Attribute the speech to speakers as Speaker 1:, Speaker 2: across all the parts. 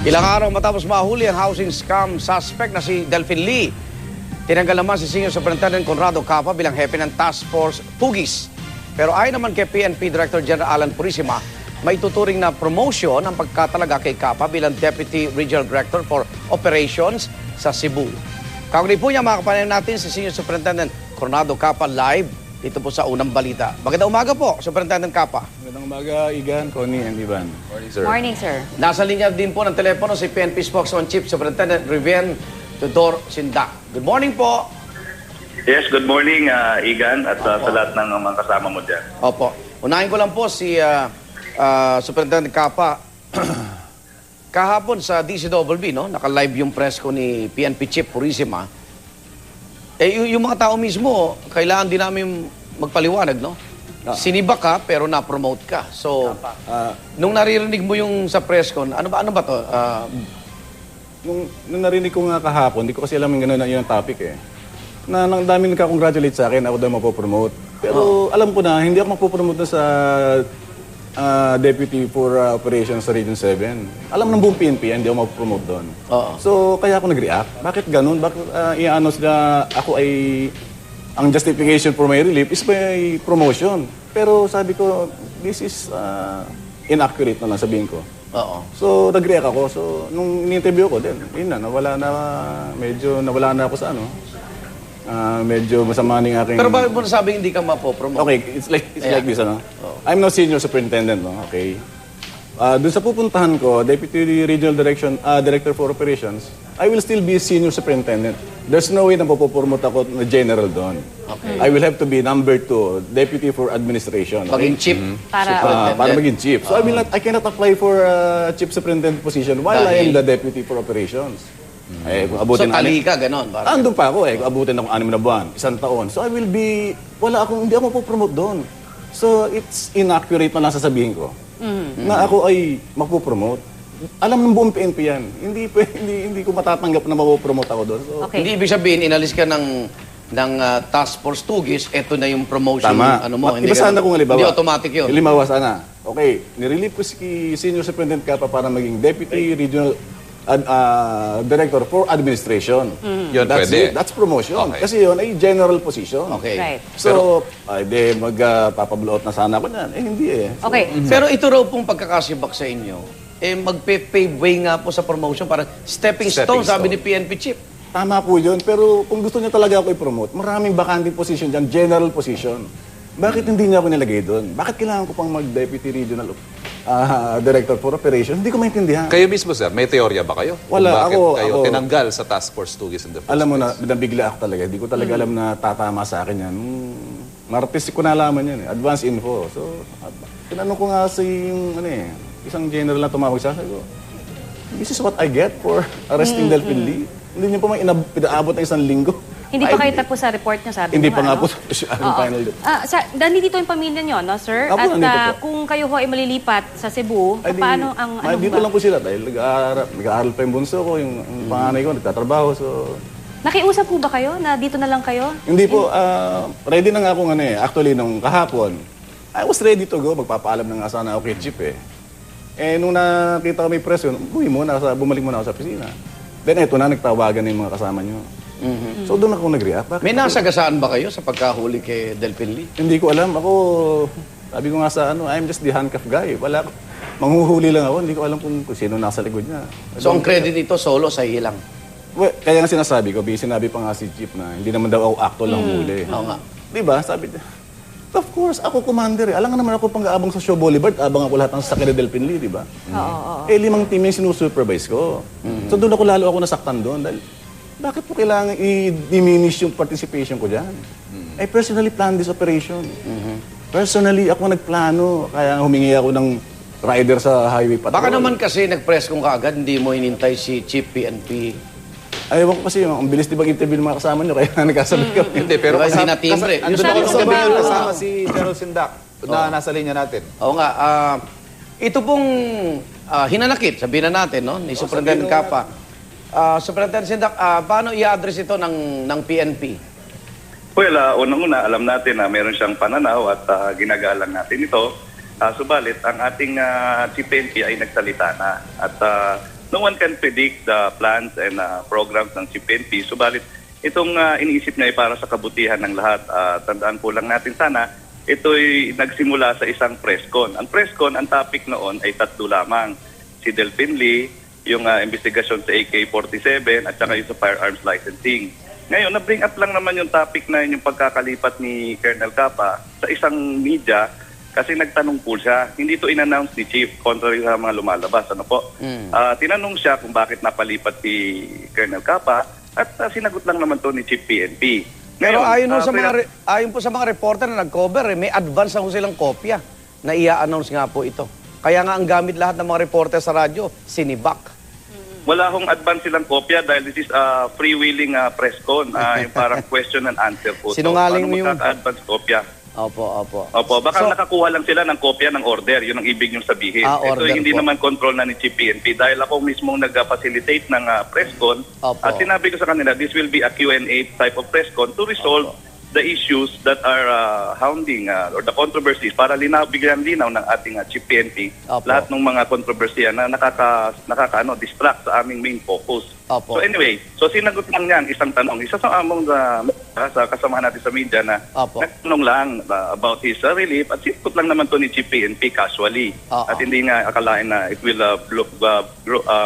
Speaker 1: Ilang araw matapos mahuli ang housing scam suspect na si Delphine Lee, tinanggal naman si Senior Superintendent Conrado Capa bilang hepe ng Task Force Pugis. Pero ayon naman kay PNP Director General Alan Purisima, may tuturing na promotion ang pagkatalaga kay Capa bilang Deputy Regional Director for Operations sa Cebu. Kaugnay po niya, makakapanan natin si Senior Superintendent Conrado Capa live dito po sa Unang Balita. Magandang umaga po, Superintendent Capa.
Speaker 2: Magandang umaga, Igan, Connie, and Ivan.
Speaker 3: Morning, sir.
Speaker 4: Morning, sir.
Speaker 1: Nasa linya din po ng telepono si PNP Spokesman Chief Superintendent Riven Tudor Sindak. Good morning po.
Speaker 3: Yes, good morning, Igan, at sa lahat ng mga kasama mo dyan.
Speaker 1: Opo. Unahin ko lang po si Superintendent Capa. Kahapon sa DCWB, no, naka-live yung press ko ni PNP Chief Purisima. Yung mga tao mismo, kailangan din namin magpaliwanag, no? Sinibak ka, pero na-promote ka. So, nung naririnig mo yung sa press con, ano ba to?
Speaker 2: Nung narinig ko nga kahapon, hindi ko kasi alam yung gano'n na yung topic eh. Nang dami nagka-congratulate sa akin, ako daw mapopromote. Pero alam ko na, hindi ako mapopromote na sa Deputy for Operations sa Region 7. Alam ng buong PNP, hindi ako mapopromote doon. So, kaya ako nag-react. Bakit ganun? Bakit i-announce na ako ay ang justification for my relief is my promotion. Pero sabi ko, this is inaccurate na lang sabihin ko. So, nag-react ako. So, nung in-interview ko, then, yun na, medyo nawala na ako sa ano. Medyo masama ng aking...
Speaker 1: Pero bakit mo nasabing hindi ka mapopromote?
Speaker 2: Okay, it's like this, ano? I'm no senior superintendent, no? Okay. Doon sa pupuntahan ko, Deputy Regional Director for Operations, I will still be senior superintendent. There's no way na mapopromote ako na general doon. Okay. I will have to be number 2, Deputy for Administration. Okay?
Speaker 1: Maging chief.
Speaker 2: Para maging chief. So I cannot apply for chief superintendent position while I am the Deputy for Operations.
Speaker 1: So tali ka, gano'n?
Speaker 2: Andun pa ako kung abutin ako 6 na buwan, 1 taon. So I will be, hindi ako mapopromote doon. So it's inaccurate na lang sasabihin ko na ako ay mapopromote. Alam ng buong PNP yan. Hindi ko matatanggap na mapopromote ako doon. So,
Speaker 1: Hindi ibig sabihin, inalis ka ng Task Force Tugis, eto na yung promotion.
Speaker 2: Tama. Iba sana kung halimbawa.
Speaker 1: Hindi automatic yun.
Speaker 2: Halimbawa sana. Okay, nirelieve ko si Senior Superintendent Capa para maging Deputy Regional Director for Administration.
Speaker 5: Yun pwede.
Speaker 2: That's promotion.
Speaker 5: Okay.
Speaker 2: Kasi yun ay general position.
Speaker 1: Okay.
Speaker 4: Right.
Speaker 2: So, magpapabloat na sana ako niyan. Hindi eh.
Speaker 4: Okay.
Speaker 1: Pero ito raw pong pagkakasibak sa inyo, magpe-pave way nga po sa promotion para stepping stone, sabi ni PNP Chief.
Speaker 2: Tama po yun. Pero kung gusto niya talaga ako i-promote, maraming vacanting position dyan, general position. Bakit hindi niya ako nilagay doon? Bakit kailangan ko pang mag-Deputy Regional Director for Operations? Hindi ko maintindihan.
Speaker 5: Kayo mismo, sir, may teorya ba kayo?
Speaker 2: Wala.
Speaker 5: Kung bakit kayo
Speaker 2: ako
Speaker 5: tinanggal sa Task Force Tugis in the first
Speaker 2: alam mo
Speaker 5: place?
Speaker 2: na, binabigla ako talaga. Hindi ko talaga alam na tatama sa akin yan. Martes ko nalaman yan eh. Advance info. So, tinanong ko nga sa isang general na tumawag sa akin ko, this is what I get for arresting Delphine Lee. Hindi niyo pa may pinaabot na 1 linggo.
Speaker 4: Hindi pa kayo tapos sa report niyo, sabi
Speaker 2: Hindi
Speaker 4: mo
Speaker 2: pa nga po
Speaker 4: ano?
Speaker 2: ang final date.
Speaker 4: Nandito yung pamilya niyo, no, sir?
Speaker 2: Opo,
Speaker 4: At
Speaker 2: nandito po.
Speaker 4: kung kayo ho ay malilipat sa Cebu, paano ang
Speaker 2: dito lang po sila dahil nag-aaral pa yung bunso ko, yung panganay ko, nagtatrabaho. So,
Speaker 4: nakiusap po ba kayo na dito na lang kayo?
Speaker 2: hindi po, ready na nga ako actually nung kahapon. I was ready to go, magpapaalam na nga sana ako kay Chief eh. Nung nakita ko may press yun, bumalik muna ako sa opisina. Then eto na, nagtawagan na yung mga kasama nyo. So doon ako nag-react.
Speaker 1: May nasagasaan ba kayo sa pagkahuli kay Delphine Lee?
Speaker 2: Hindi ko alam. Sabi ko nga sa I'm just the handcuff guy. Manghuhuli lang ako. Hindi ko alam kung sino nasa likod niya.
Speaker 1: So ang credit nito solo sa ilang?
Speaker 2: Well, kaya nga sinasabi ko, sinabi pa nga si Chief na hindi naman daw ako actual lang huli.
Speaker 1: Oo nga.
Speaker 2: Diba? Sabi niya, of course, ako commander eh. Alam nga naman ako pang-aabang sa Show Boulevard, abang ako lahat ng sakyan ni Delphine Lee, diba?
Speaker 4: Oo.
Speaker 2: 5 team yung sinusupervise ko. So doon lalo ako nasaktan doon. Dahil, bakit po kailangan i-diminish yung participation ko dyan? I personally planned this operation. Personally, ako nagplano. Kaya humingi ako ng rider sa highway patrol.
Speaker 1: Baka naman kasi nag-press kung kaagad, hindi mo inintay si Chief PNP.
Speaker 2: Ayaw ko kasi, ang bilis di ba-interview ng mga kasama nyo, kaya nagkasabay kami.
Speaker 5: Hindi, pero
Speaker 1: Diba, hindi na timbre.
Speaker 3: Andun
Speaker 4: Sabi
Speaker 3: ako
Speaker 4: ko
Speaker 3: sa
Speaker 4: gabi,
Speaker 3: kasama si General Sindak na nasa linya natin.
Speaker 1: Oo nga. Ito pong hinanakit, sabihin na natin, no? Ni Superintendent Capa. Superintendent Sindak, paano i-address ito ng PNP?
Speaker 3: Well, unang-una, alam natin na meron siyang pananaw at ginagalang natin ito. Subalit, ang ating Chief PNP ay nagsalita na. At no one can predict the plans and programs ng CPNP. Subalit, itong iniisip niya ay para sa kabutihan ng lahat. Tandaan po lang natin sana, ito'y nagsimula sa isang presscon. Ang presscon, ang topic noon ay 3 lamang. Si Delphine Lee, yung investigasyon sa AK-47 at saka yung sa firearms licensing. Ngayon, na-bring up lang naman yung topic na yung pagkakalipat ni Colonel Capa sa isang media kasi nagtanong po siya. Hindi to in-announce ni Chief, contrary sa mga lumalabas. Ano po? Tinanong siya kung bakit napalipat si Colonel Capa at sinagot lang naman to ni Chief PNP.
Speaker 1: Pero
Speaker 3: Ngayon,
Speaker 1: ayon po sa mga reporter na nag-cover, may advance na ho silang kopya na i-announce nga po ito. Kaya nga ang gamit lahat ng mga reporter sa radyo, sinibak.
Speaker 3: wala hong advance silang kopya dahil this is a freewheeling press con. Yung parang question and answer po.
Speaker 1: Sinungaling mo
Speaker 3: paano
Speaker 1: yung...
Speaker 3: magkaka-advance kopya?
Speaker 1: Opo.
Speaker 3: Opo, baka nakakuha lang sila ng kopya ng order. Yun ang ibig niyong sabihin. Ito
Speaker 1: order
Speaker 3: hindi
Speaker 1: po.
Speaker 3: naman control na ni Chief PNP dahil ako mismong nag-facilitate ng press con.
Speaker 1: Opo.
Speaker 3: At sinabi ko sa kanila, this will be a Q&A type of press con to resolve the issues that are hounding or the controversies para bigyan linaw ng ating Chief PNP
Speaker 1: Opo.
Speaker 3: lahat ng mga kontrobersiya na distract sa aming main focus.
Speaker 1: Opo.
Speaker 3: So anyway, sinagot lang niyan isang tanong. Isa sa among sa kasamahan natin sa media na
Speaker 1: Opo.
Speaker 3: nagtanong lang about his relief at sinagot lang naman to ni Chief PNP casually.
Speaker 1: Oo.
Speaker 3: At hindi nga akalain na it will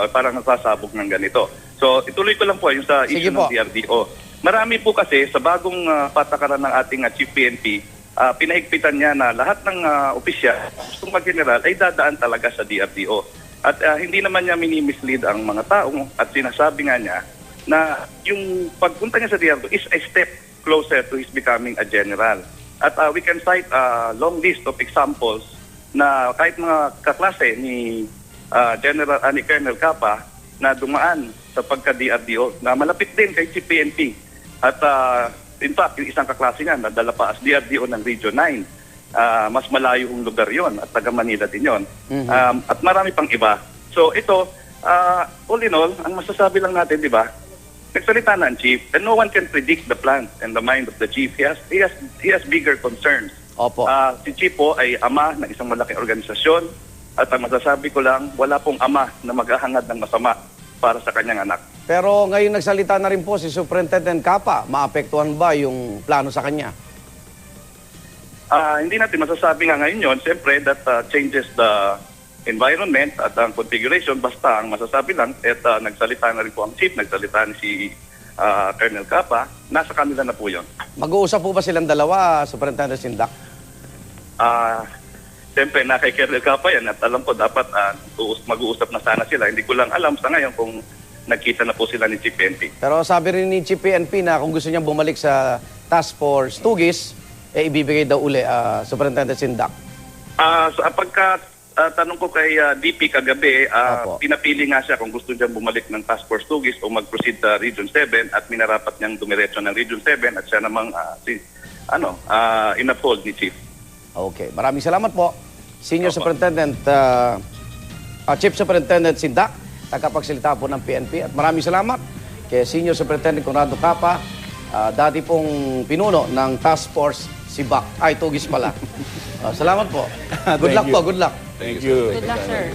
Speaker 3: parang nasasabog ng ganito. So ituloy ko lang po yung sa
Speaker 1: Sige
Speaker 3: issue
Speaker 1: po.
Speaker 3: ng DRDO. Marami po kasi sa bagong patakaran ng ating Chief PNP, pinahigpitan niya na lahat ng opisyal, gustong mag-general, ay dadaan talaga sa DRDO. At hindi naman niya minimislead ang mga tao at sinasabi nga niya na yung pagpunta niya sa DRDO is a step closer to his becoming a general. At we can cite a long list of examples na kahit mga kaklase ni Colonel Capa na dumaan sa pagka-DRDO na malapit din kay Chief PNP. At in fact, yung isang kaklase nga nadala pa as DRDO ng Region 9. Mas malayo yung lugar yon at taga Manila din yon. At marami pang iba. So ito, all in all, ang masasabi lang natin, di ba? Nagsalita na ang Chief and no one can predict the plans and the mind of the Chief. He has bigger concerns.
Speaker 1: Opo.
Speaker 3: Si Chief po ay ama ng isang malaking organisasyon at ang masasabi ko lang, wala pong ama na maghahangad ng masama para sa kanyang anak.
Speaker 1: Pero ngayon nagsalita na rin po si Superintendent Capa. Maapektuhan ba yung plano sa kanya?
Speaker 3: Hindi natin masasabi nga ngayon yun. Siyempre, that changes the environment at ang configuration. Basta ang masasabi lang, nagsalita na rin po ang Chief, nagsalita ni si Colonel Capa. Nasa kanila na po yun.
Speaker 1: Mag-uusap po ba silang dalawa, Superintendent Sindak?
Speaker 3: Siyempre, na kay Colonel Capa yan at alam ko dapat mag-uusap na sana sila. Hindi ko lang alam sa ngayon kung nagkita na po sila ni Chief PNP.
Speaker 1: Pero sabi rin ni Chief PNP na kung gusto niyang bumalik sa Task Force Tugis, ibibigay daw uli, Superintendent Sindak.
Speaker 3: Tanong ko kay DP kagabi,
Speaker 1: Opo.
Speaker 3: pinapili nga siya kung gusto niyang bumalik ng Task Force Tugis o mag-proceed sa Region 7 at minarapat niyang dumiretso ng Region 7 at siya namang in-uphold ni Chief.
Speaker 1: Okay, maraming salamat po. Senior
Speaker 3: Opo.
Speaker 1: Superintendent, Chief Superintendent Sindak, tagapagsalita po ng PNP. At maraming salamat kay Senior Superintendent Conrado Capa, dati pong pinuno ng Task Force Sibak. Tugis pala. Salamat po. Good luck po, good luck.
Speaker 2: Thank you.
Speaker 4: Good luck, sir.